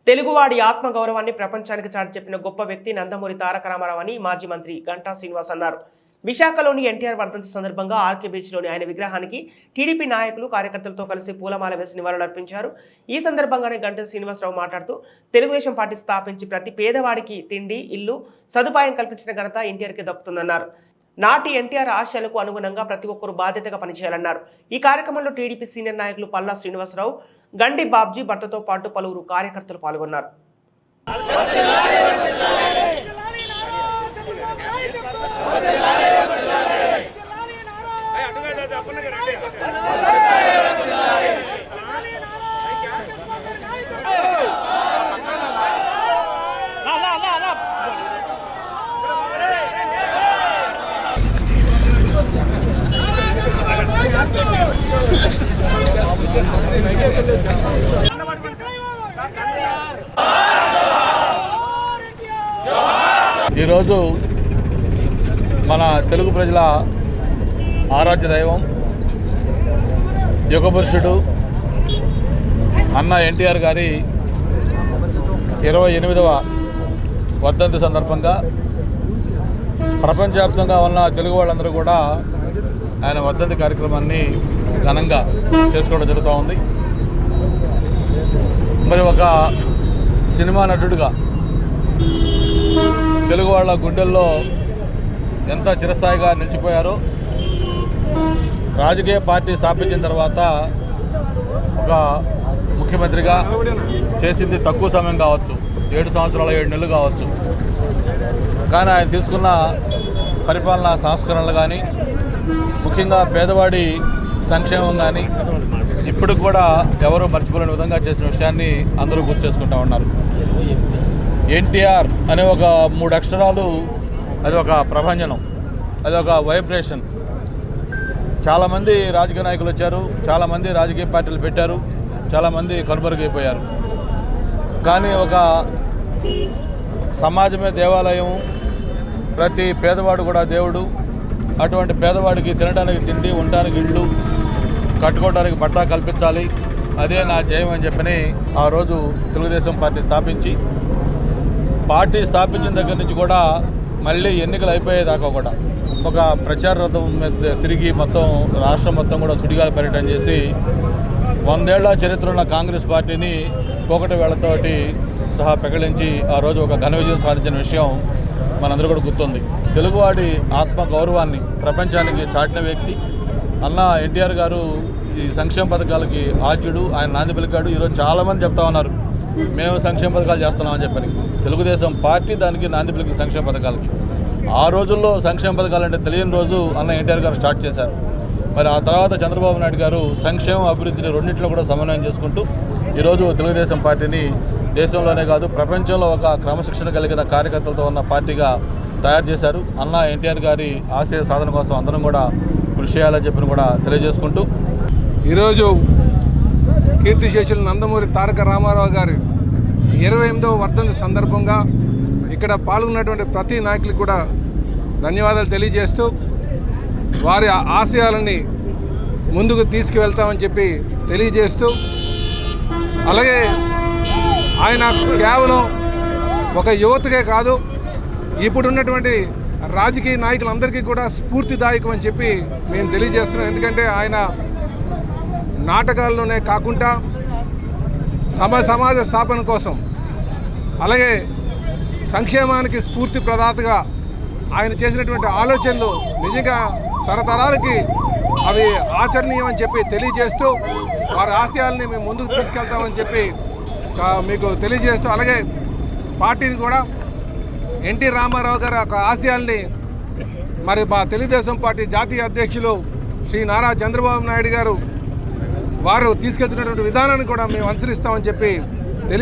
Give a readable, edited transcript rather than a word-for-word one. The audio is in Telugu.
తెలుగువాడి ఆత్మగౌరవాన్ని ప్రపంచానికి చాటి చెప్పిన గొప్ప వ్యక్తి నందమూరి తారక రామారావు అని మాజీ మంత్రి గంటా శ్రీనివాస్ అన్నారు. విశాఖలోని ఎన్టీఆర్ వర్ధంతి సందర్భంగా ఆర్కే బీచ్లోని ఆయన విగ్రహానికి టీడీపీ నాయకులు కార్యకర్తలతో కలిసి పూలమాల వేసి నివాళులర్పించారు. ఈ సందర్భంగానే గంటా శ్రీనివాసరావు మాట్లాడుతూ తెలుగుదేశం పార్టీ స్థాపించి ప్రతి పేదవాడికి తిండి, ఇల్లు, సదుపాయం కల్పించిన ఘనత ఎన్టీఆర్కి దక్కుతుందన్నారు. నాటి ఎన్టీఆర్ ఆశయాలకు అనుగుణంగా ప్రతి ఒక్కరూ బాధ్యతగా పనిచేయాలన్నారు. ఈ కార్యక్రమంలో టీడీపీ సీనియర్ నాయకులు పల్లా శ్రీనివాసరావు, గండి బాబ్జీ భర్తతో పాటు పలువురు కార్యకర్తలు పాల్గొన్నారు. ఈరోజు మన తెలుగు ప్రజల ఆరాధ్య దైవం, యుగపురుషుడు అన్న ఎన్టీఆర్ గారి 28వ వర్ధంతి సందర్భంగా ప్రపంచవ్యాప్తంగా ఉన్న తెలుగు వాళ్ళందరూ కూడా ఆయన వర్ధంతి కార్యక్రమాన్ని ఘనంగా చేసుకోవడం జరుగుతూ ఉంది. మరి ఒక సినిమా నటుడిగా తెలుగు వాళ్ళ గుండెల్లో ఎంత చిరస్థాయిగా నిలిచిపోయారో, రాజకీయ పార్టీ స్థాపించిన తర్వాత ఒక ముఖ్యమంత్రిగా చేసింది తక్కువ సమయం కావచ్చు, 7 సంవత్సరాల 7 నెలలు కావచ్చు. కానీ ఆయన తీసుకున్న పరిపాలనా సంస్కరణలు కానీ, ముఖ్యంగా పేదవాడి సంక్షేమం కానీ ఇప్పుడు కూడా ఎవరూ మర్చిపోలేని విధంగా చేసిన విషయాన్ని అందరూ గుర్తు చేసుకుంటూ ఉన్నారు. ఎన్టీఆర్ అనే ఒక 3 అక్షరాలు, అది ఒక ప్రభంజనం, అది ఒక వైబ్రేషన్. చాలామంది రాజకీయ నాయకులు వచ్చారు, చాలామంది రాజకీయ పార్టీలు పెట్టారు, చాలామంది కనుమరుగైపోయారు. కానీ ఒక సమాజమే దేవాలయం, ప్రతి పేదవాడు కూడా దేవుడు. అటువంటి పేదవాడికి తినడానికి తిండి, ఉండటానికి ఇళ్ళు, కట్టుకోవడానికి బట్ట కల్పించాలి, అదే నా జయం అని చెప్పని ఆ రోజు తెలుగుదేశం పార్టీ స్థాపించిన దగ్గర నుంచి కూడా మళ్ళీ ఎన్నికలు అయిపోయేదాకా కూడా ఒక ప్రచార రథం మీద తిరిగి మొత్తం రాష్ట్రం మొత్తం కూడా సుడిగాలి పర్యటన చేసి 100 ఏళ్ల చరిత్ర ఉన్న కాంగ్రెస్ పార్టీని కోకటి వేళ్లతోటి సహా పెకలించి ఆ రోజు ఒక ఘన విజయం సాధించిన విషయం మనందరూ కూడా గుర్తుంది. తెలుగువాడి ఆత్మ గౌరవాన్ని ప్రపంచానికి చాటిన వ్యక్తి అన్న ఎన్టీఆర్ గారు. ఈ సంక్షేమ పథకాలకి ఆద్యుడు, ఆయన నాంది పలికాడు. ఈరోజు చాలామంది చెప్తా ఉన్నారు, మేము సంక్షేమ పథకాలు చేస్తున్నామని చెప్పని. తెలుగుదేశం పార్టీ దానికి నాంది పలికి సంక్షేమ పథకాలకి. ఆ రోజుల్లో సంక్షేమ పథకాలు అంటే తెలియని రోజు అన్న ఎన్టీఆర్ గారు స్టార్ట్ చేశారు. మరి ఆ తర్వాత చంద్రబాబు నాయుడు గారు సంక్షేమ అభివృద్ధిని రెండింటిలో కూడా సమన్వయం చేసుకుంటూ ఈరోజు తెలుగుదేశం పార్టీని దేశంలోనే కాదు ప్రపంచంలో ఒక క్రమశిక్షణ కలిగిన కార్యకర్తలతో ఉన్న పార్టీగా తయారు చేశారు. అన్న ఎన్టీఆర్ గారి ఆశయ సాధన కోసం అందరం కూడా కృషి చేయాలని చెప్పి కూడా తెలియజేసుకుంటూ, ఈరోజు కీర్తిశేషులు నందమూరి తారక రామారావు గారి 28వ వర్ధంతి సందర్భంగా ఇక్కడ పాల్గొన్నటువంటి ప్రతి నాయకులకు కూడా ధన్యవాదాలు తెలియజేస్తూ, వారి ఆశయాలని ముందుకు తీసుకువెళ్తామని చెప్పి తెలియజేస్తూ, అలాగే ఆయన కేవలం ఒక యువతకే కాదు, ఇప్పుడున్నటువంటి రాజకీయ నాయకులందరికీ కూడా స్ఫూర్తిదాయకం అని చెప్పి మేము తెలియజేస్తున్నాం. ఎందుకంటే ఆయన నాటకాల్లోనే కాకుండా సమాజ స్థాపన కోసం, అలాగే సంక్షేమానికి స్ఫూర్తి ప్రదాతగా ఆయన చేసినటువంటి ఆలోచనలు నిజంగా తరతరాలకి అవి ఆచరణీయం అని చెప్పి తెలియజేస్తూ, వారి ఆశయాల్ని మేము ముందుకు తీసుకెళ్తామని చెప్పి మీకు తెలియజేస్తూ, అలాగే పార్టీని కూడా ఎన్టీ రామారావు గారి ఒక ఆశయాల్ని మరి మా తెలుగుదేశం పార్టీ జాతీయ అధ్యక్షులు శ్రీ నారా చంద్రబాబు నాయుడు గారు వారు తీసుకెళ్తున్నటువంటి విధానాన్ని కూడా మేము అనుసరిస్తామని చెప్పి తెలియజేస్తాం.